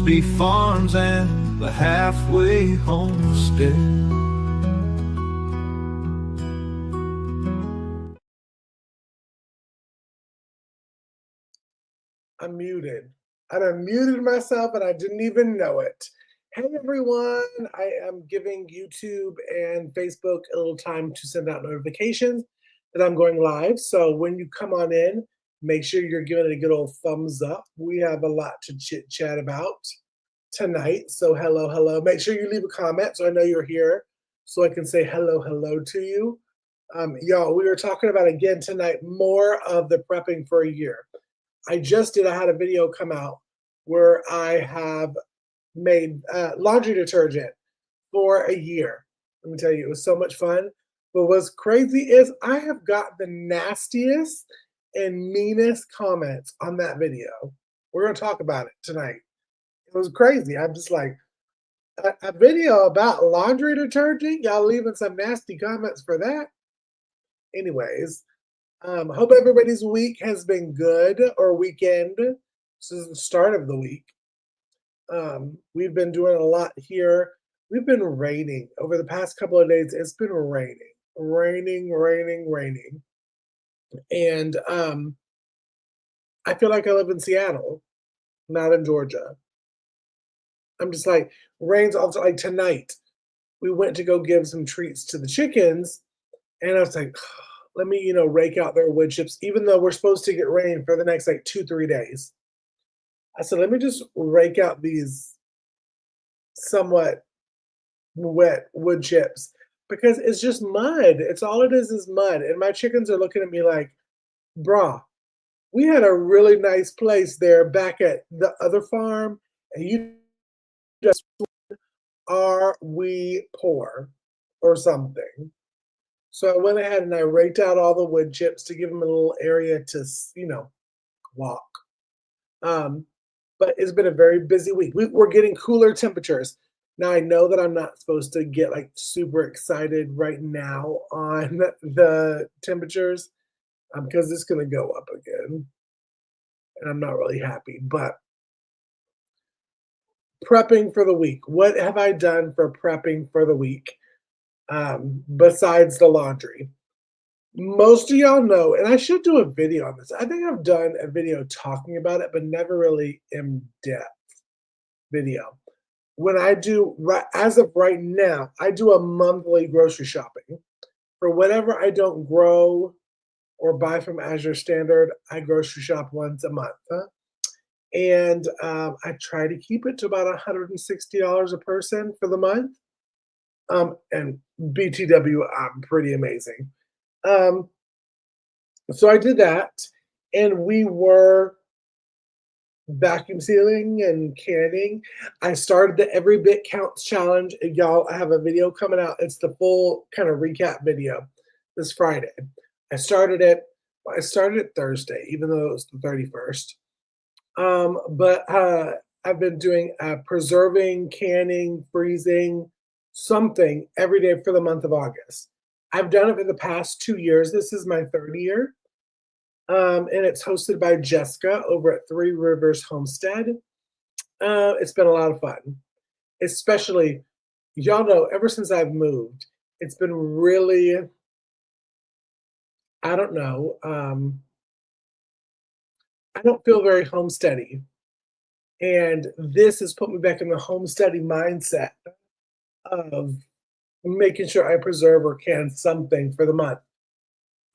be farms and the halfway homestead. I'm muted. I done muted myself and I didn't even know it. Hey everyone, I am giving YouTube and Facebook a little time to send out notifications that I'm going live. So when you come on in, make sure you're giving it a good old thumbs up. We have a lot to chit chat about tonight. So hello, hello. Make sure you leave a comment so I know you're here so I can say hello, hello to you. Y'all, we are talking about again tonight more of the prepping for a year. I had a video come out where I have made laundry detergent for a year. Let me tell you, it was so much fun. But what's crazy is I have got the nastiest and meanest comments on that video. We're going to talk about it tonight. It was crazy. I'm just like, a video about laundry detergent? Y'all leaving some nasty comments for that? Anyways, hope everybody's week has been good or weekend. This is the start of the week. We've been doing a lot here. We've been raining over the past couple of days. It's been raining. And I feel like I live in Seattle, not in Georgia. I'm just like, rain's also like tonight. We went to go give some treats to the chickens, and I was like, let me, rake out their wood chips, even though we're supposed to get rain for the next like 2-3 days. I said, let me just rake out these somewhat wet wood chips because it's just mud. It's all it is mud. And my chickens are looking at me like, brah, we had a really nice place there back at the other farm, and you just are we poor or something? So I went ahead and I raked out all the wood chips to give them a little area to, walk. But it's been a very busy week. We're getting cooler temperatures. Now I know that I'm not supposed to get like super excited right now on the temperatures because it's going to go up again. And I'm not really happy. But prepping for the week. What have I done for prepping for the week besides the laundry? Most of y'all know, and I should do a video on this. I think I've done a video talking about it, but never really in depth video. When I do, as of right now, I do a monthly grocery shopping. For whatever I don't grow or buy from Azure Standard, I grocery shop once a month. And I try to keep it to about $160 a person for the month. And BTW, I'm pretty amazing. So I did that, and we were vacuum sealing and canning. I started the Every Bit Counts challenge. Y'all, I have a video coming out. It's the full kind of recap video this Friday. I started it Thursday, even though it was the 31st. But I've been doing preserving, canning, freezing, something every day for the month of August. I've done it for the past 2 years. This is my third year. And it's hosted by Jessica over at Three Rivers Homestead. It's been a lot of fun, especially, y'all know, ever since I've moved, it's been really, I don't know, I don't feel very homesteady. And this has put me back in the homesteady mindset of making sure I preserve or can something for the month.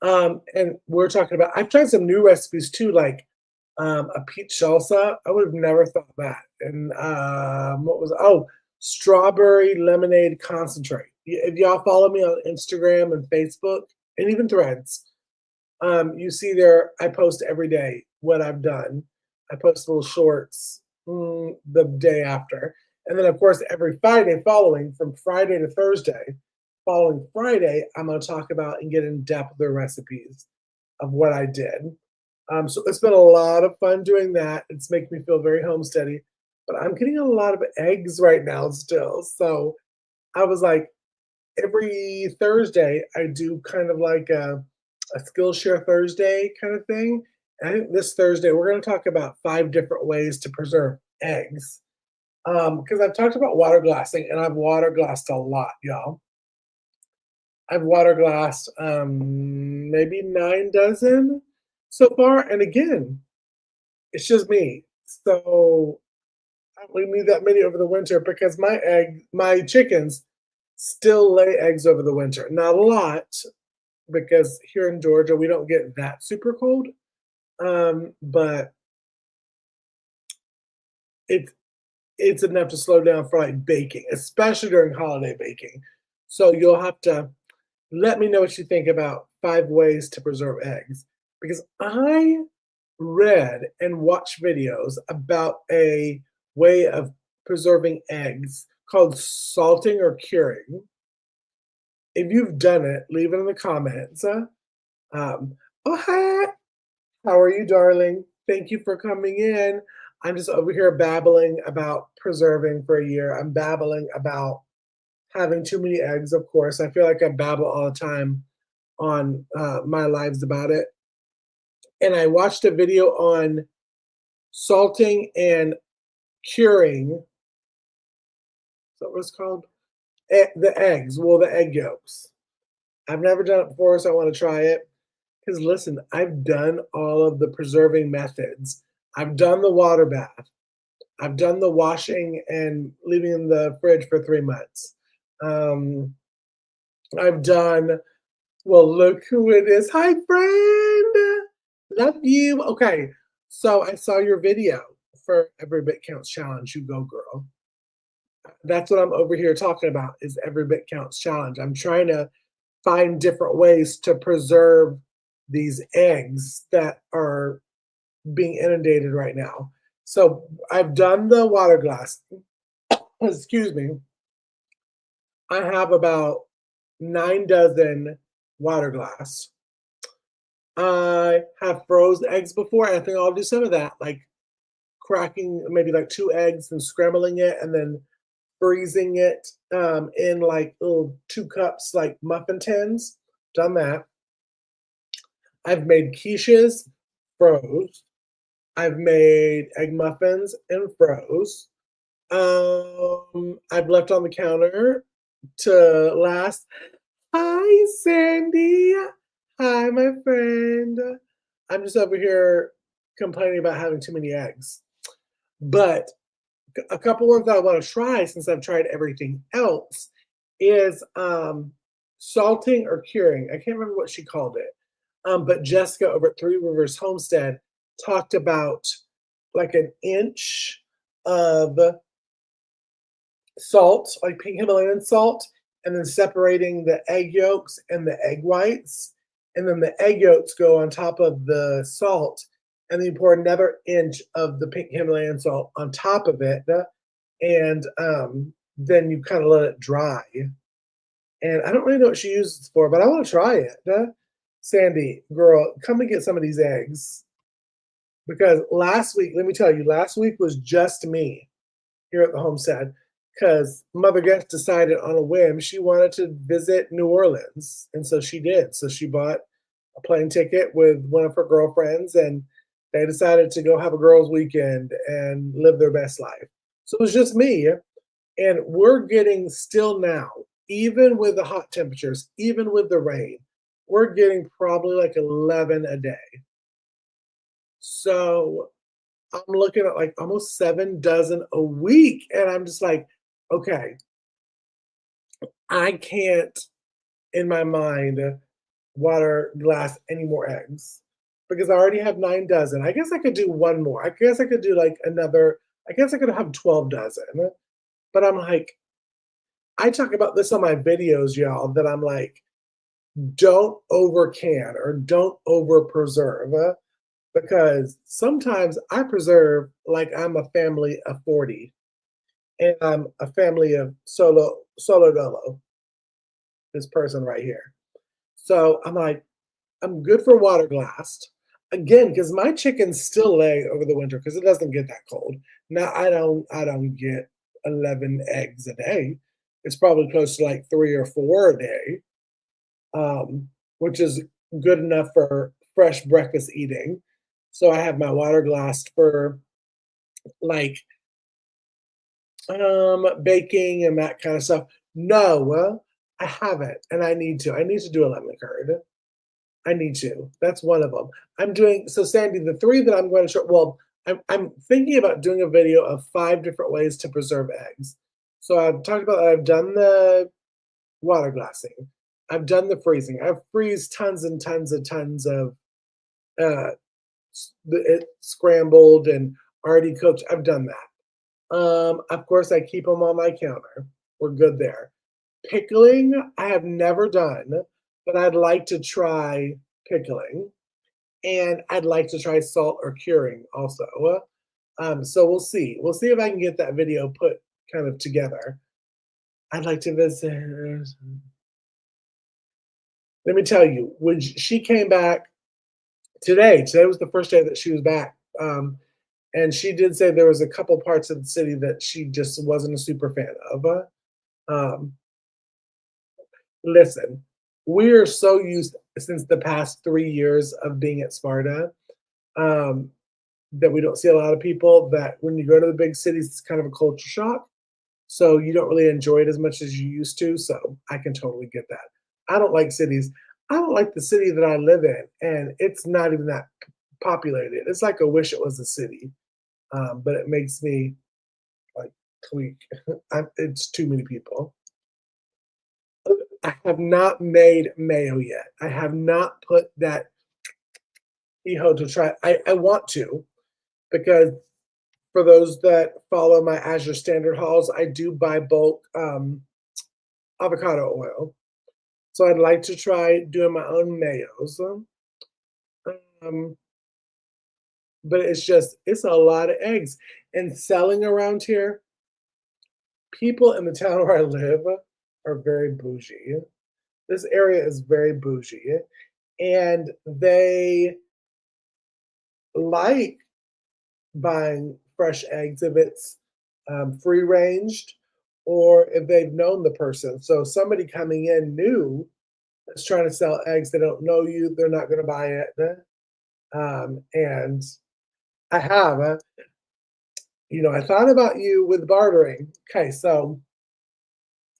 And we're talking about, I've tried some new recipes too, like a peach salsa. I would have never thought that. And strawberry lemonade concentrate. If y'all follow me on Instagram and Facebook and even Threads, you see there, I post every day what I've done. I post little shorts the day after. And then, of course, every Friday following, from Friday to Thursday, following Friday, I'm going to talk about and get in depth the recipes of what I did. So it's been a lot of fun doing that. It's making me feel very homesteady. But I'm getting a lot of eggs right now still. So I was like, every Thursday, I do kind of like a Skillshare Thursday kind of thing. And I think this Thursday, we're going to talk about 5 different ways to preserve eggs. Because I've talked about water glassing, and I've water glassed a lot, y'all. I've water glassed, maybe 9 dozen so far, and again, it's just me. So, I don't really need that many over the winter because my chickens still lay eggs over the winter. Not a lot, because here in Georgia, we don't get that super cold, but it's it's enough to slow down for, like, baking, especially during holiday baking. So you'll have to let me know what you think about 5 ways to preserve eggs, because I read and watched videos about a way of preserving eggs called salting or curing. If you've done it, leave it in the comments. Um, oh, hi. How are you, darling? Thank you for coming in. I'm just over here babbling about preserving for a year. I'm babbling about having too many eggs, of course. I feel like I babble all the time on my lives about it. And I watched a video on salting and curing. Is that what it's called? The eggs, well, the egg yolks. I've never done it before, so I want to try it. Because listen, I've done all of the preserving methods. I've done the water bath. I've done the washing and leaving in the fridge for 3 months. Um, I've done, well, look who it is. Hi, friend. Love you. Okay, so I saw your video for Every Bit Counts Challenge. You go, girl. That's what I'm over here talking about is Every Bit Counts Challenge. I'm trying to find different ways to preserve these eggs that are being inundated right now. So I've done the water glass. Excuse me. I have about 9 dozen water glass. I have frozen eggs before. And I think I'll do some of that, like cracking maybe like 2 eggs and scrambling it and then freezing it in like little 2 cups, like muffin tins. Done that. I've made quiches, froze. I've made egg muffins and froze. I've left on the counter to last. Hi, Sandy. Hi, my friend. I'm just over here complaining about having too many eggs. But a couple ones that I want to try since I've tried everything else is salting or curing. I can't remember what she called it. But Jessica over at Three Rivers Homestead talked about like an inch of salt, like pink Himalayan salt, and then separating the egg yolks and the egg whites. And then the egg yolks go on top of the salt, and then you pour another inch of the pink Himalayan salt on top of it. And then you kind of let it dry. And I don't really know what she uses it for, but I want to try it. Sandy, girl, come and get some of these eggs. Because last week, let me tell you, last week was just me here at the homestead because Mother Guest decided on a whim she wanted to visit New Orleans. And so she did. So she bought a plane ticket with one of her girlfriends and they decided to go have a girls' weekend and live their best life. So it was just me. And we're getting still now, even with the hot temperatures, even with the rain, we're getting probably like 11 a day. So I'm looking at like almost 7 dozen a week. And I'm just like, okay, I can't in my mind water glass any more eggs because I already have 9 dozen. I guess I could do one more. I guess I could do like another, I guess I could have 12 dozen. But I'm like, I talk about this on my videos, y'all, that I'm like, don't over can or don't over preserve because sometimes I preserve like I'm a family of 40 and I'm a family of solo dolo, this person right here. So I'm like, I'm good for water glassed. Again, because my chickens still lay over the winter because it doesn't get that cold. Now I don't get 11 eggs a day. It's probably close to like 3 or 4 a day, which is good enough for fresh breakfast eating. So I have my water glassed for like baking and that kind of stuff. No, I haven't, and I need to. I need to do a lemon curd. I need to. That's one of them. I'm doing so, Sandy, the 3 that I'm going to show well, I'm thinking about doing a video of 5 different ways to preserve eggs. So I've talked about I've done the water glassing. I've done the freezing. I've freeze tons and tons and tons of uh it scrambled and already cooked. I've done that. Of course, I keep them on my counter. We're good there. Pickling, I have never done, but I'd like to try pickling, and I'd like to try salt or curing also. So we'll see. We'll see if I can get that video put kind of together. I'd like to visit. Let me tell you, when she came back today was the first day that she was back. And she did say there was a couple parts of the city that she just wasn't a super fan of. Um, Listen, we are so used since the past 3 years of being at Sparta, um, that we don't see a lot of people that when you go to the big cities, it's kind of a culture shock. So you don't really enjoy it as much as you used to. So I can totally get that. I don't like cities. I don't like the city that I live in, and it's not even that populated. It's like I wish it was a city, but it makes me like tweak. It's too many people. I have not made mayo yet. I have not put that Iho to try. I want to because for those that follow my Azure Standard hauls, I do buy bulk avocado oil. So I'd like to try doing my own mayos. Um, but it's a lot of eggs. And selling around here, people in the town where I live are very bougie. This area is very bougie, and they like buying fresh eggs if it's free ranged or if they've known the person. So somebody coming in new that's trying to sell eggs, they don't know you, they're not going to buy it. And I have, I thought about you with bartering. Okay, so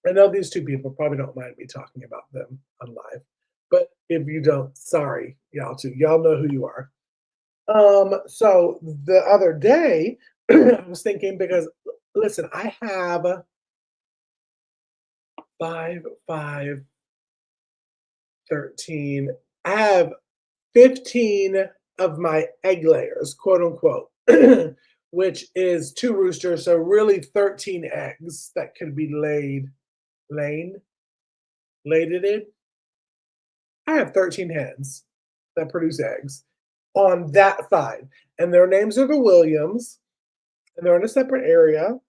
I know these 2 people probably don't mind me talking about them on live, but if you don't, sorry, y'all too. Y'all know who you are. So the other day, I was thinking because listen, I have 5, 5, 13. I have 15 of my egg layers, quote unquote, which is 2 roosters, so really 13 eggs that could be laid in. I have 13 hens that produce eggs on that side, and their names are the Williams, and they're in a separate area.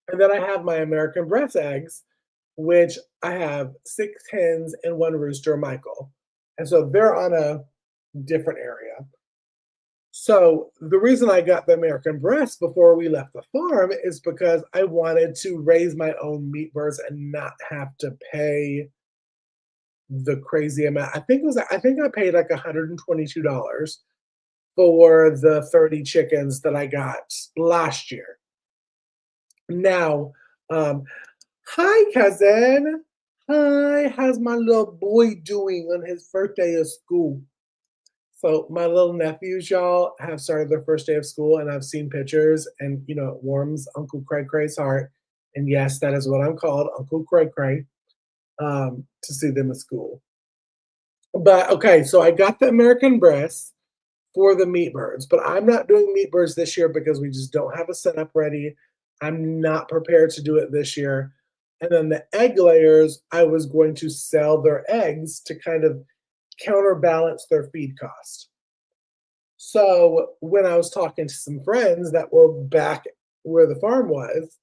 And then I have my American breast eggs, which I have 6 hens and 1 rooster, Michael. And so they're on a different area. So the reason I got the American breast before we left the farm is because I wanted to raise my own meat birds and not have to pay the crazy amount. I think I paid like $122 for the 30 chickens that I got last year. Now, hi cousin. Hi, how's my little boy doing on his first day of school? So my little nephews, y'all, have started their first day of school, and I've seen pictures, and it warms Uncle Cray Cray's heart. And yes, that is what I'm called, Uncle Cray Cray, to see them at school. But okay, so I got the American breast for the meat birds, but I'm not doing meat birds this year because we just don't have a setup ready. I'm not prepared to do it this year. And then the egg layers, I was going to sell their eggs to kind of counterbalance their feed cost. So when I was talking to some friends that were back where the farm was,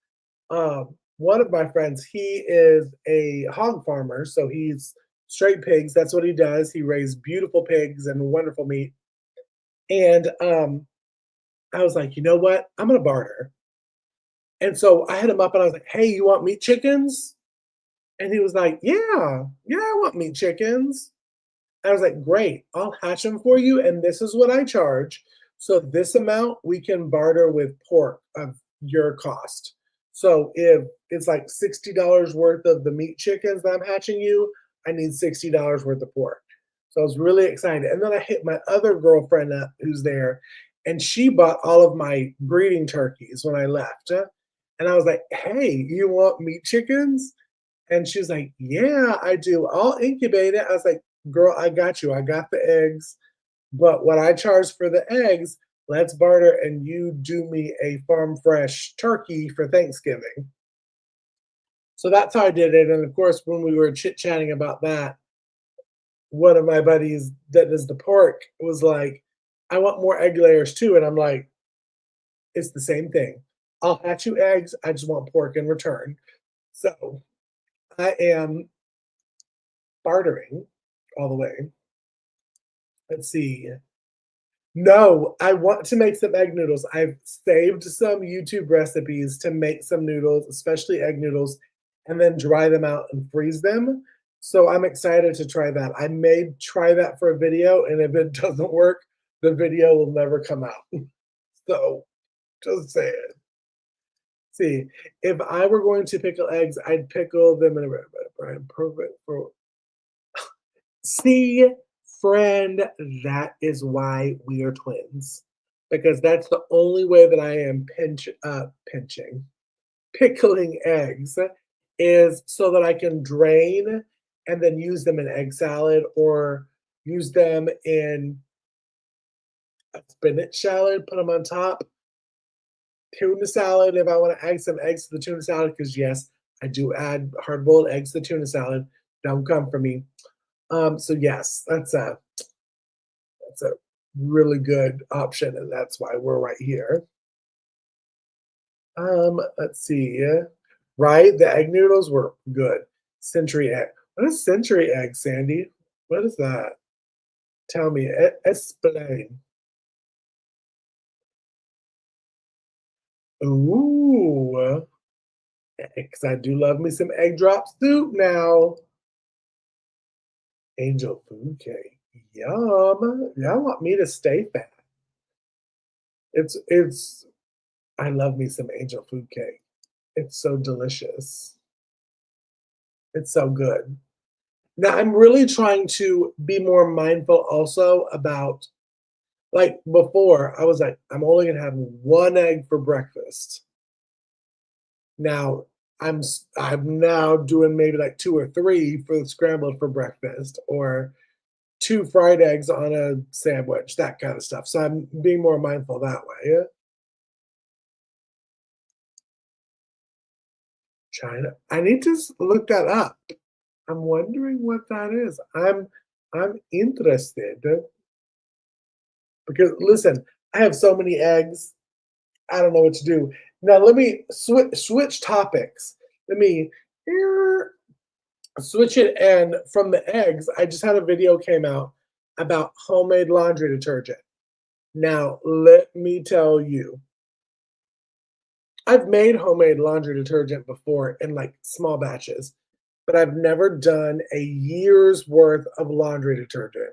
one of my friends, he is a hog farmer, so he's straight pigs. That's what he does. He raises beautiful pigs and wonderful meat. And I was like, you know what? I'm gonna barter. And so I hit him up and I was like, hey, you want meat chickens? And he was like, yeah, I want meat chickens. I was like, great, I'll hatch them for you, and this is what I charge. So this amount we can barter with pork of your cost. So if it's like $60 worth of the meat chickens that I'm hatching you, I need $60 worth of pork. So I was really excited. And then I hit my other girlfriend up who's there, and she bought all of my breeding turkeys when I left. And I was like, hey, you want meat chickens? And she was like, yeah, I do. I'll incubate it. I was like, girl, I got you. I got the eggs. But what I charge for the eggs, let's barter and you do me a farm fresh turkey for Thanksgiving. So that's how I did it. And of course, when we were chit chatting about that, one of my buddies that does the pork was like, I want more egg layers too. And I'm like, it's the same thing. I'll hatch you eggs. I just want pork in return. So I am bartering all the way. Let's see. No, I want to make some egg noodles. I've saved some YouTube recipes to make some noodles, especially egg noodles, and then dry them out and freeze them. So I'm excited to try that. I may try that for a video, and if it doesn't work, the video will never come out. So just saying. See, if I were going to pickle eggs, I'd pickle them in a perfect for See, friend, that is why we are twins. Because that's the only way that I am pickling eggs is so that I can drain and then use them in egg salad or use them in a spinach salad, put them on top, tuna salad if I want to add some eggs to the tuna salad, because yes, I do add hard boiled eggs to the tuna salad. Don't come for me. So yes, that's a really good option, and that's why we're right here. Let's see. Right, the egg noodles were good. Century egg. What is century egg, Sandy? What is that? Tell me. Explain. Ooh, because I do love me some egg drop soup now. Angel food cake. Yum. Y'all want me to stay fat. It's I love me some angel food cake. It's so delicious. It's so good. Now I'm really trying to be more mindful also about like before I was like, I'm only gonna have one egg for breakfast. Now I'm now doing maybe like two or three for the scrambled for breakfast or two fried eggs on a sandwich, that kind of stuff. So I'm being more mindful that way. China. I need to look that up. I'm wondering what that is. I'm interested because listen, I have so many eggs. I don't know what to do. Now let me switch topics. Let me switch it. And from the eggs, I just had a video came out about homemade laundry detergent. Now let me tell you, I've made homemade laundry detergent before in like small batches, but I've never done a year's worth of laundry detergent.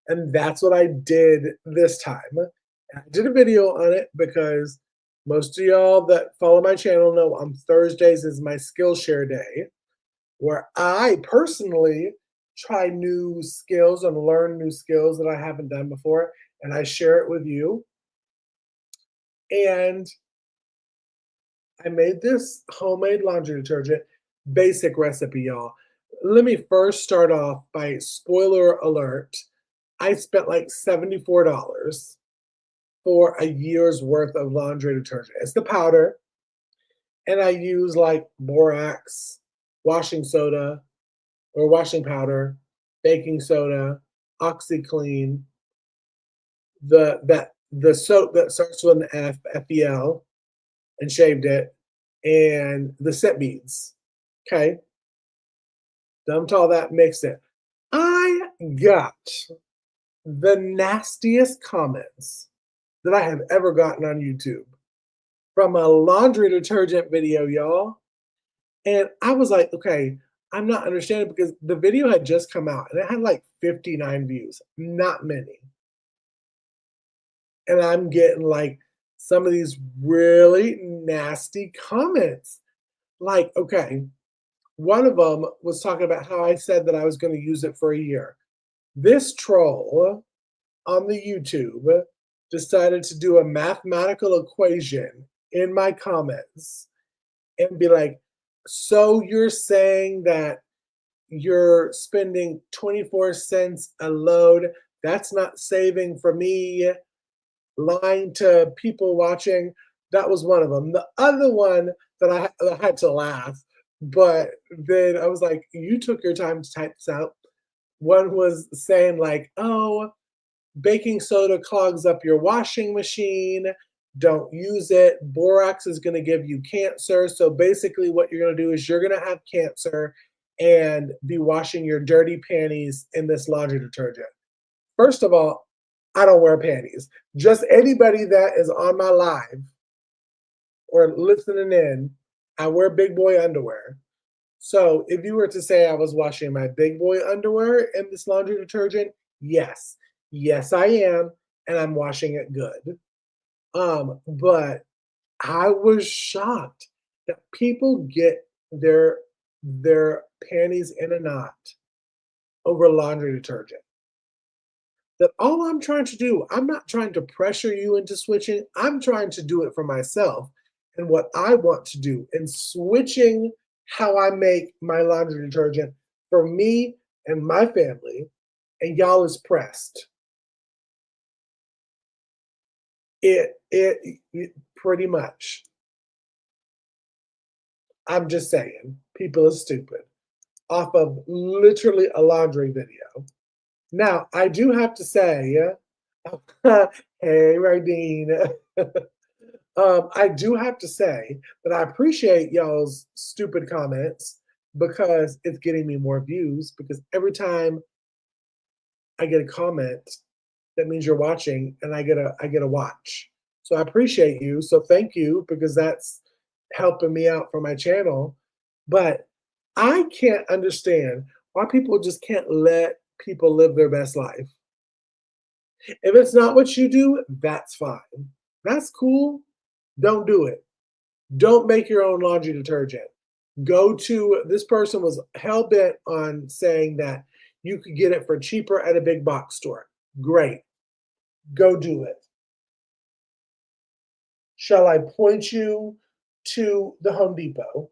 And that's what I did this time. I did a video on it because most of y'all that follow my channel know on Thursdays is my Skillshare day, where I personally try new skills and learn new skills that I haven't done before, and I share it with you. And I made this homemade laundry detergent basic recipe, y'all. Let me first start off by spoiler alert. I spent like $74 for a year's worth of laundry detergent. It's the powder, and I use like borax, washing soda or washing powder, baking soda, OxyClean, the soap that starts with an F, FEL, and shaved it, and the scent beads. Okay, dumped all that, mixed it. I got the nastiest comments that I have ever gotten on YouTube from a laundry detergent video, y'all. And I was like, okay, I'm not understanding because the video had just come out and it had like 59 views, not many. And I'm getting like some of these really nasty comments. Like, okay, one of them was talking about how I said that I was going to use it for a year. This troll on the YouTube decided to do a mathematical equation in my comments and be like, so you're saying that you're spending 24 cents a load? That's not saving for me. Lying to people watching. That was one of them. The other one that I had to laugh, but then I was like, you took your time to type this out. One was saying, like, oh, baking soda clogs up your washing machine. Don't use it. Borax is going to give you cancer. So basically, what you're going to do is you're going to have cancer and be washing your dirty panties in this laundry detergent. First of all, I don't wear panties. Just anybody that is on my live or listening in, I wear big boy underwear. So if you were to say I was washing my big boy underwear in this laundry detergent, yes. Yes, I am, and I'm washing it good. But I was shocked that people get their panties in a knot over laundry detergent. That all I'm trying to do, I'm not trying to pressure you into switching. I'm trying to do it for myself and what I want to do. And switching how I make my laundry detergent for me and my family, and y'all is pressed. It pretty much. I'm just saying, people are stupid off of literally a laundry video. Now, I do have to say, hey, Radine. I do have to say that I appreciate y'all's stupid comments because it's getting me more views. Because every time I get a comment, that means you're watching, and I get a watch. So I appreciate you. So thank you because that's helping me out for my channel. But I can't understand why people just can't let people live their best life. If it's not what you do, that's fine. That's cool. Don't do it. Don't make your own laundry detergent. Go to this person was hell bent on saying that you could get it for cheaper at a big box store. Great. Go do it. Shall I point you to the Home Depot?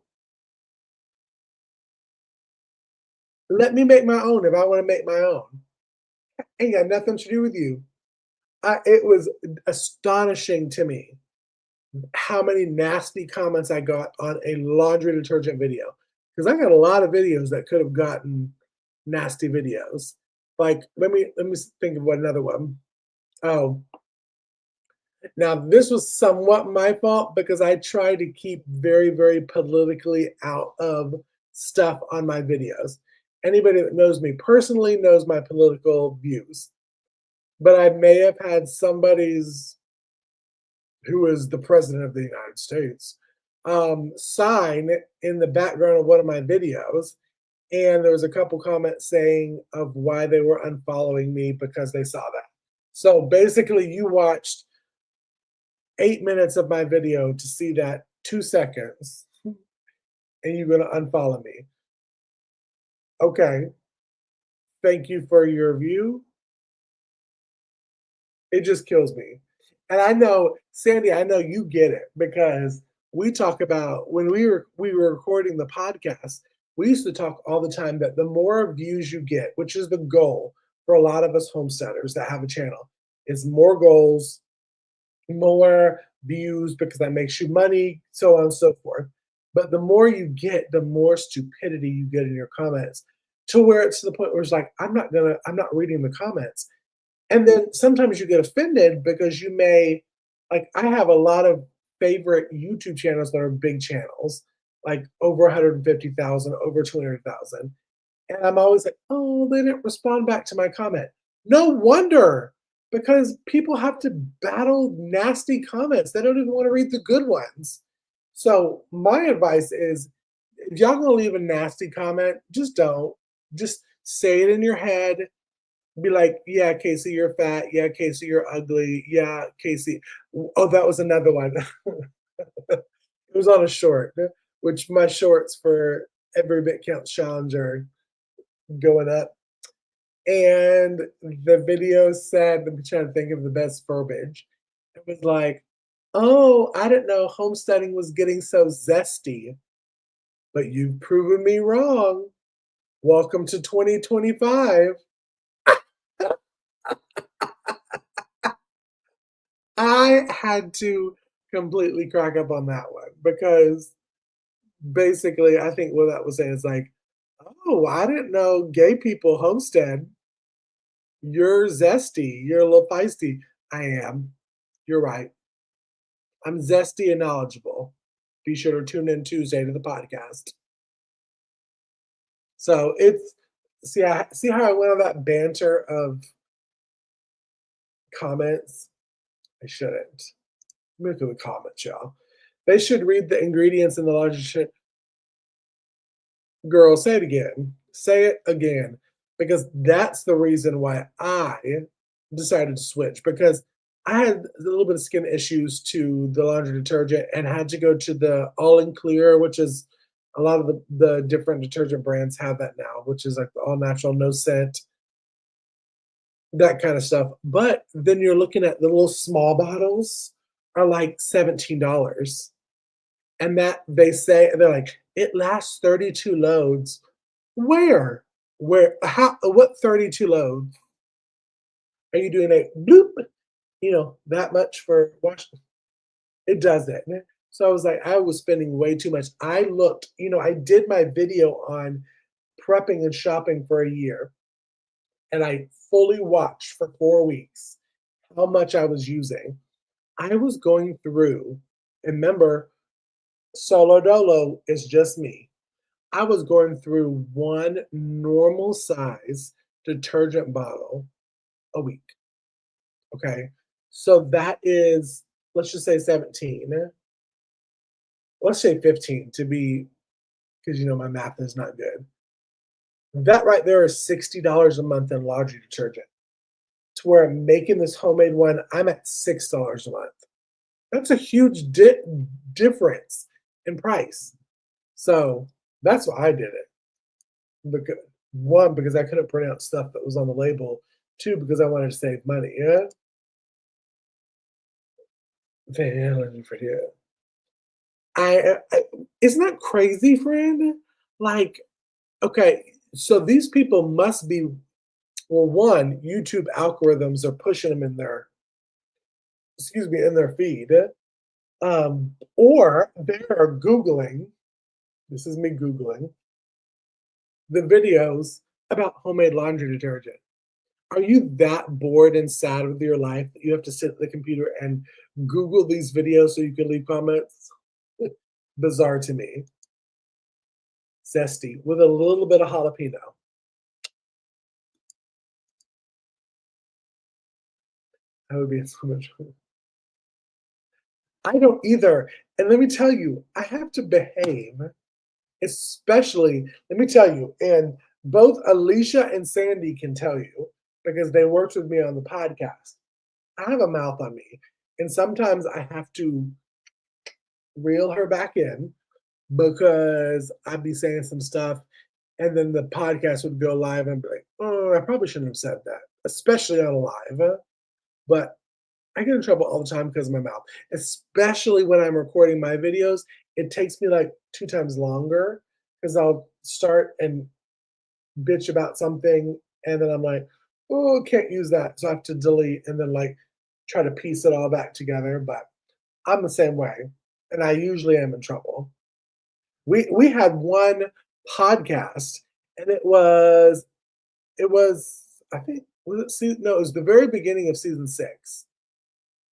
Let me make my own if I want to make my own. Ain't got nothing to do with you. It was astonishing to me how many nasty comments I got on a laundry detergent video. Because I got a lot of videos that could have gotten nasty videos. Like, let me think of what another one. Oh, now this was somewhat my fault because I try to keep very, very politically out of stuff on my videos. Anybody that knows me personally knows my political views. But I may have had somebody's who is the president of the United States, sign in the background of one of my videos. And there was a couple comments saying of why they were unfollowing me because they saw that. So basically, you watched 8 minutes of my video to see that 2 seconds, and you're going to unfollow me. Okay. Thank you for your view. It just kills me. And I know, Sandy, I know you get it because we talk about when we were recording the podcast, we used to talk all the time that the more views you get, which is the goal for a lot of us homesteaders that have a channel, is more goals, more views because that makes you money, so on and so forth. But the more you get, the more stupidity you get in your comments to where it's to the point where it's like, I'm not reading the comments. And then sometimes you get offended because you may, like, I have a lot of favorite YouTube channels that are big channels, like over 150,000, over 200,000. And I'm always like, oh, they didn't respond back to my comment. No wonder, because people have to battle nasty comments. They don't even want to read the good ones. So my advice is if y'all gonna leave a nasty comment, just don't. Just say it in your head, be like, yeah, Casey, you're fat. Yeah, Casey, you're ugly. Yeah, Casey. Oh, that was another one. It was on a short. which my shorts for Every Bit Counts challenge are going up. And the video said, I'm trying to think of the best verbiage. It was like, oh, I didn't know homesteading was getting so zesty, but you've proven me wrong. Welcome to 2025. I had to completely crack up on that one because basically, I think what that was saying is like, oh, I didn't know gay people homestead. You're zesty. You're a little feisty. I am. You're right. I'm zesty and knowledgeable. Be sure to tune in Tuesday to the podcast. So it's see how I went on that banter of comments. I shouldn't. Look at the comments, y'all. They should read the ingredients in the larger. Girl, say it again. Say it again. Because that's the reason why I decided to switch. Because I had a little bit of skin issues to the laundry detergent and had to go to the All in Clear, which is a lot of the different detergent brands have that now, which is like the all natural, no scent, that kind of stuff. But then you're looking at the little small bottles are like $17. And that they say, they're like, it lasts 32 loads. Where? How, what 32 loads? Are you doing a bloop? That much for washing? It doesn't. So I was like, I was spending way too much. I looked, I did my video on prepping and shopping for a year, and I fully watched for 4 weeks how much I was using. I was going through, and remember, solo dolo is just me. I was going through one normal size detergent bottle a week. Okay. So that is, let's just say 17. Let's say 15 to be, because my math is not good. That right there is $60 a month in laundry detergent. To where I'm making this homemade one, I'm at $6 a month. That's a huge difference in price. So that's why I did it. Because one, because I couldn't print out stuff that was on the label. Two, because I wanted to save money. Yeah. For you. I isn't that crazy, friend? Like, okay, so these people must be, well, one, YouTube algorithms are pushing them in their, in their feed. Or they are Googling, this is me Googling, the videos about homemade laundry detergent. Are you that bored and sad with your life that you have to sit at the computer and Google these videos so you can leave comments? Bizarre to me. Zesty with a little bit of jalapeno. That would be so much fun. I don't either. And let me tell you, I have to behave, especially, let me tell you, and both Alicia and Sandy can tell you because they worked with me on the podcast. I have a mouth on me. And sometimes I have to reel her back in because I'd be saying some stuff and then the podcast would go live and be like, oh, I probably shouldn't have said that, especially on a live. But I get in trouble all the time because of my mouth, especially when I'm recording my videos. It takes me like 2 times longer because I'll start and bitch about something and then I'm like, oh, can't use that. So I have to delete and then like try to piece it all back together. But I'm the same way. And I usually am in trouble. We had one podcast and it was I think it was the very beginning of season 6.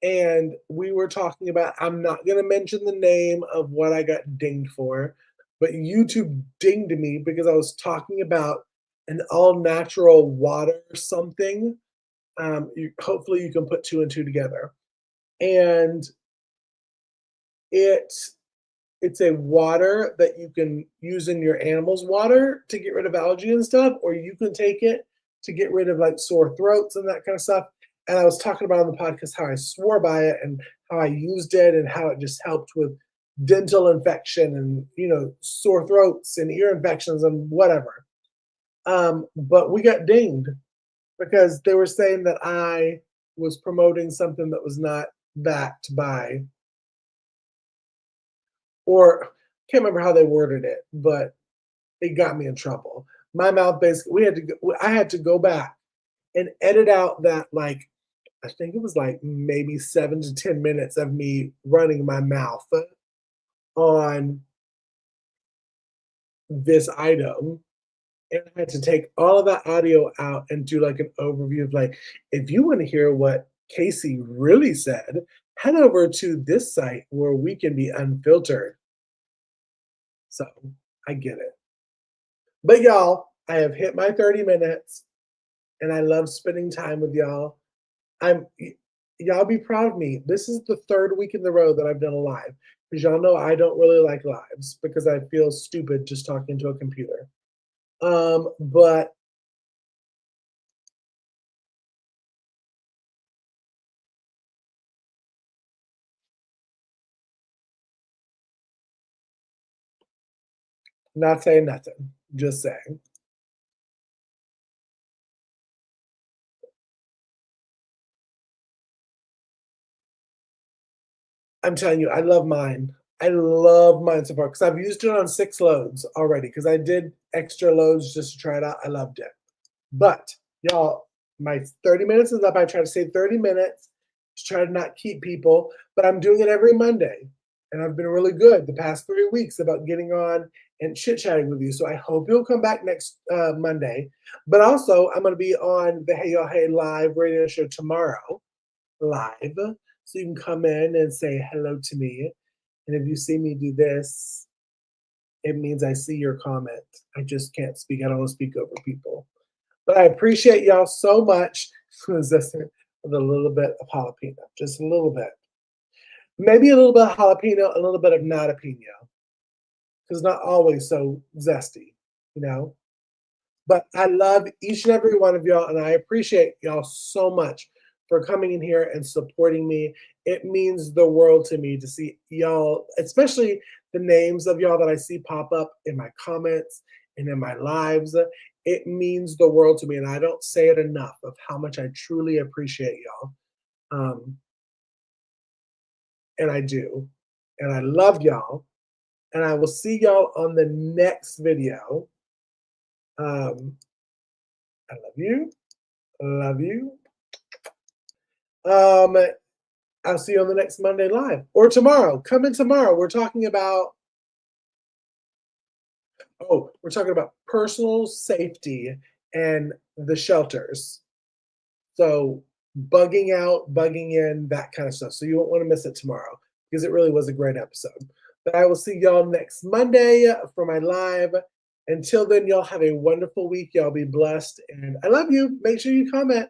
And we were talking about, I'm not going to mention the name of what I got dinged for, but YouTube dinged me because I was talking about an all natural water something. Hopefully you can put 2 and 2 together. And it's a water that you can use in your animal's water to get rid of algae and stuff, or you can take it to get rid of like sore throats and that kind of stuff. And I was talking about on the podcast how I swore by it and how I used it and how it just helped with dental infection and sore throats and ear infections and whatever. But we got dinged because they were saying that I was promoting something that was not backed by, or can't remember how they worded it, but it got me in trouble. My mouth basically, I had to go back and edit out that, like, I think it was like maybe 7 to 10 minutes of me running my mouth on this item. And I had to take all of that audio out and do like an overview of, like, if you want to hear what Casey really said, head over to this site where we can be unfiltered. So I get it. But y'all, I have hit my 30 minutes and I love spending time with y'all. I'm y'all be proud of me. This is the third week in the row that I've done a live, because y'all know I don't really like lives because I feel stupid just talking to a computer. But not saying nothing, just saying. I'm telling you, I love mine. I love mine so far because I've used it on 6 loads already because I did extra loads just to try it out. I loved it. But y'all, my 30 minutes is up. I try to save 30 minutes to try to not keep people, but I'm doing it every Monday. And I've been really good the past 3 weeks about getting on and chit chatting with you. So I hope you'll come back next Monday. But also, I'm going to be on the Hey Y'all Hey live radio show tomorrow, live. So you can come in and say hello to me. And if you see me do this, it means I see your comment. I just can't speak. I don't want to speak over people. But I appreciate y'all so much for listening with a little bit of jalapeno, just a little bit. Maybe a little bit of jalapeno, a little bit of not jalapeno, because not always so zesty, you know? But I love each and every one of y'all, and I appreciate y'all so much for coming in here and supporting me. It means the world to me to see y'all, especially the names of y'all that I see pop up in my comments and in my lives. It means the world to me, and I don't say it enough of how much I truly appreciate y'all. And I do. And I love y'all. And I will see y'all on the next video. Um, I love you. Love you. Um, I'll see you on the next Monday live or tomorrow. Come in tomorrow. We're talking about personal safety and the shelters. So bugging out, bugging in, that kind of stuff. So you won't want to miss it tomorrow because it really was a great episode. But I will see y'all next Monday for my live. Until then, y'all have a wonderful week. Y'all be blessed. And I love you. Make sure you comment.